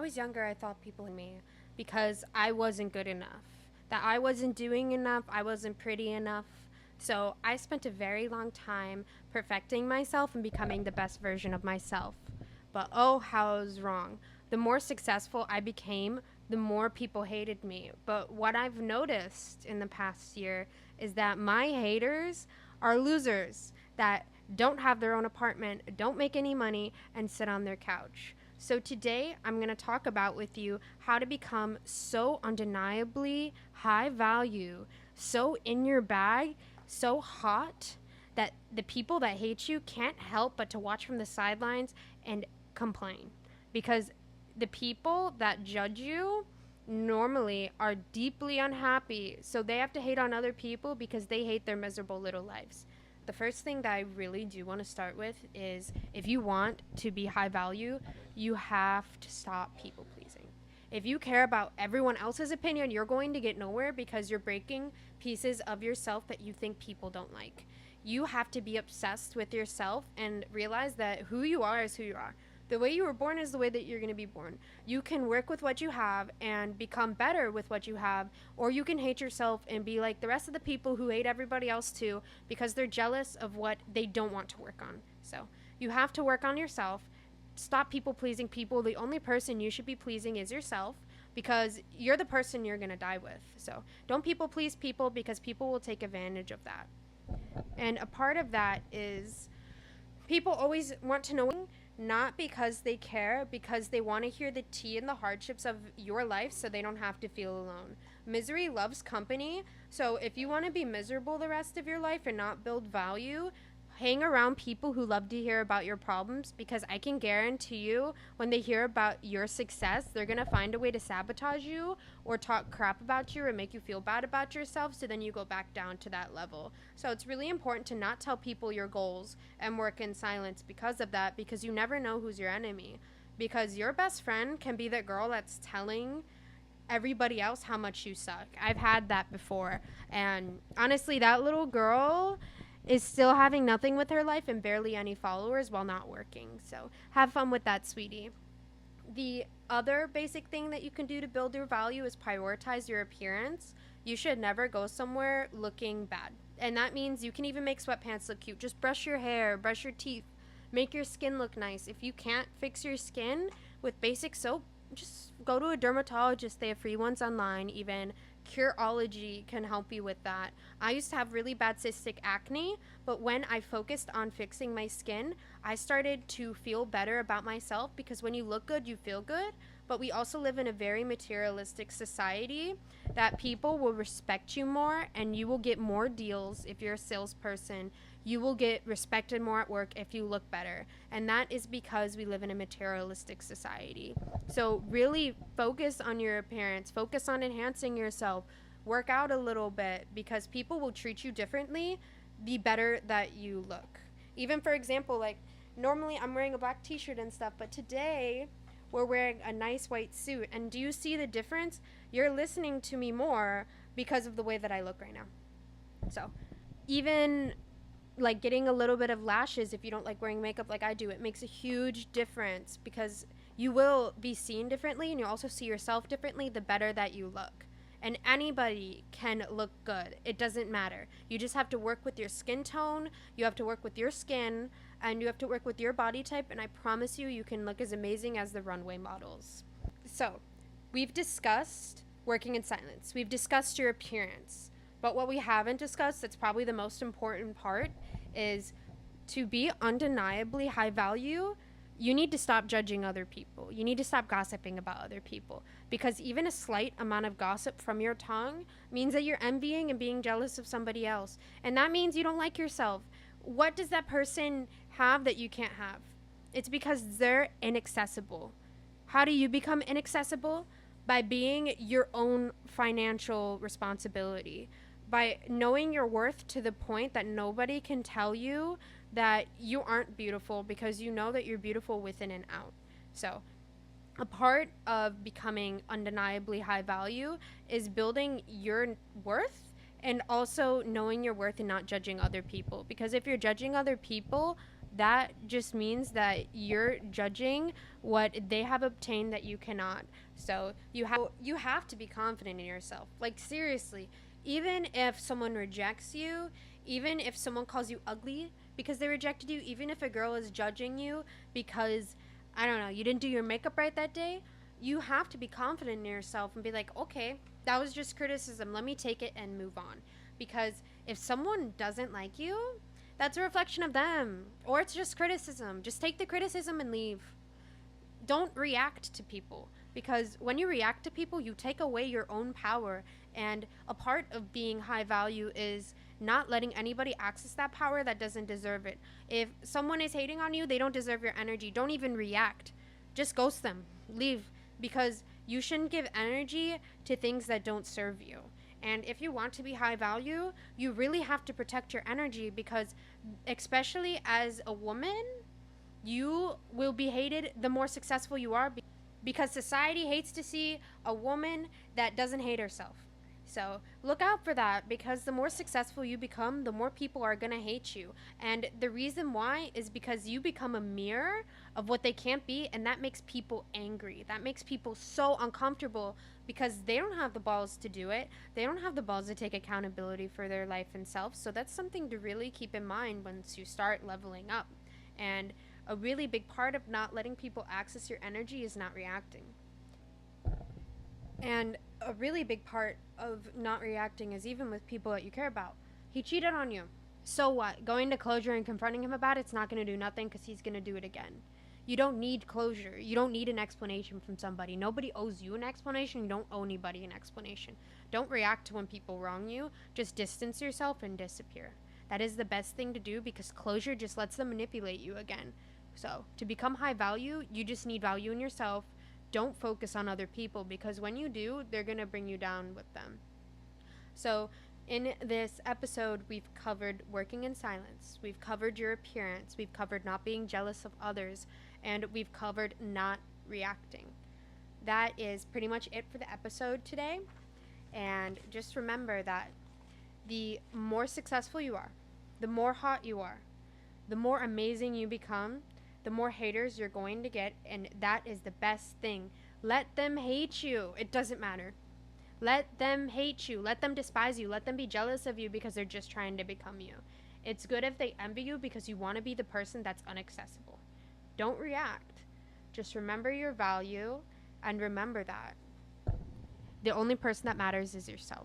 I was younger, I thought people hated me because I wasn't good enough, that I wasn't doing enough, I wasn't pretty enough. So I spent a very long time perfecting myself and becoming the best version of myself. But oh, how I was wrong. The more successful I became, the more people hated me. But what I've noticed in the past year is that my haters are losers that don't have their own apartment, don't make any money, and sit on their couch. So today I'm going to talk about with you how to become so undeniably high value, so in your bag, so hot that the people that hate you can't help but to watch from the sidelines and complain. Because the people that judge you normally are deeply unhappy, so they have to hate on other people because they hate their miserable little lives. The first thing that I really do want to start with is if you want to be high value, you have to stop people pleasing. If you care about everyone else's opinion, you're going to get nowhere because you're breaking pieces of yourself that you think people don't like. You have to be obsessed with yourself and realize that who you are is who you are. The way you were born is the way that you're going to be born. You can work with what you have and become better with what you have, or you can hate yourself and be like the rest of the people who hate everybody else too because they're jealous of what they don't want to work on. So you have to work on yourself. Stop people pleasing people. The only person you should be pleasing is yourself because you're the person you're going to die with. So don't people please people because people will take advantage of that. And a part of that is people always want to know, not because they care, because they want to hear the tea and the hardships of your life so they don't have to feel alone. Misery loves company, so if you want to be miserable the rest of your life and not build value, hang around people who love to hear about your problems, because I can guarantee you when they hear about your success, they're going to find a way to sabotage you or talk crap about you or make you feel bad about yourself, so then you go back down to that level. So it's really important to not tell people your goals and work in silence because of that, because you never know who's your enemy. Because your best friend can be that girl that's telling everybody else how much you suck. I've had that before. And honestly, that little girl is still having nothing with her life and barely any followers while not working. So have fun with that, sweetie. The other basic thing that you can do to build your value is prioritize your appearance. You should never go somewhere looking bad. And that means you can even make sweatpants look cute. Just brush your hair, brush your teeth, make your skin look nice. If you can't fix your skin with basic soap, just go to a dermatologist. They have free ones online. Even Curology can help you with that. I used to have really bad cystic acne, but when I focused on fixing my skin, I started to feel better about myself, because when you look good, you feel good. But we also live in a very materialistic society that people will respect you more and you will get more deals if you're a salesperson. You will get respected more at work if you look better. And that is because we live in a materialistic society. So really focus on your appearance, focus on enhancing yourself, work out a little bit, because people will treat you differently the better that you look. Even for example, like normally I'm wearing a black t-shirt and stuff, but today we're wearing a nice white suit. And do you see the difference? You're listening to me more because of the way that I look right now. So even like getting a little bit of lashes, if you don't like wearing makeup like I do, it makes a huge difference because you will be seen differently and you'll also see yourself differently the better that you look. And anybody can look good. It doesn't matter. You just have to work with your skin tone, you have to work with your skin, and you have to work with your body type, and I promise you, you can look as amazing as the runway models. So, we've discussed working in silence. We've discussed your appearance. But what we haven't discussed, that's probably the most important part, is to be undeniably high value, you need to stop judging other people. You need to stop gossiping about other people. Because even a slight amount of gossip from your tongue means that you're envying and being jealous of somebody else. And that means you don't like yourself. What does that person have that you can't have? It's because they're inaccessible. How do you become inaccessible? By being your own financial responsibility. By knowing your worth to the point that nobody can tell you that you aren't beautiful, because you know that you're beautiful within and out. So a part of becoming undeniably high value is building your worth and also knowing your worth and not judging other people. Because if you're judging other people, that just means that you're judging what they have obtained that you cannot. So you have to be confident in yourself. Like, seriously, even if someone rejects you, even if someone calls you ugly because they rejected you, even if a girl is judging you because, I don't know, you didn't do your makeup right that day, you have to be confident in yourself and be like, okay, that was just criticism. Let me take it and move on. Because if someone doesn't like you, that's a reflection of them. Or it's just criticism. Just take the criticism and leave. Don't react to people, because when you react to people, you take away your own power. And a part of being high value is not letting anybody access that power that doesn't deserve it. If someone is hating on you, they don't deserve your energy. Don't even react. Just ghost them. Leave, because you shouldn't give energy to things that don't serve you. And if you want to be high value, you really have to protect your energy, because especially as a woman, you will be hated the more successful you are, because society hates to see a woman that doesn't hate herself. So look out for that, because the more successful you become, the more people are going to hate you. And the reason why is because you become a mirror of what they can't be, and that makes people angry. That makes people so uncomfortable, because they don't have the balls to do it. They don't have the balls to take accountability for their life and self. So that's something to really keep in mind once you start leveling up. And a really big part of not letting people access your energy is not reacting. And a really big part of not reacting is even with people that you care about. He cheated on you. So what? Going to closure and confronting him about it's not going to do nothing, because he's going to do it again. You don't need closure. You don't need an explanation from somebody. Nobody owes you an explanation. You don't owe anybody an explanation. Don't react to when people wrong you. Just distance yourself and disappear. That is the best thing to do, because closure just lets them manipulate you again. So, to become high value, you just need value in yourself. Don't focus on other people, because when you do, they're going to bring you down with them. So, in this episode, we've covered working in silence, we've covered your appearance, we've covered not being jealous of others, and we've covered not reacting. That is pretty much it for the episode today. And just remember that the more successful you are, the more hot you are, the more amazing you become, the more haters you're going to get, and that is the best thing. Let them hate you. It doesn't matter. Let them hate you. Let them despise you. Let them be jealous of you, because they're just trying to become you. It's good if they envy you, because you want to be the person that's inaccessible. Don't react. Just remember your value, and remember that the only person that matters is yourself.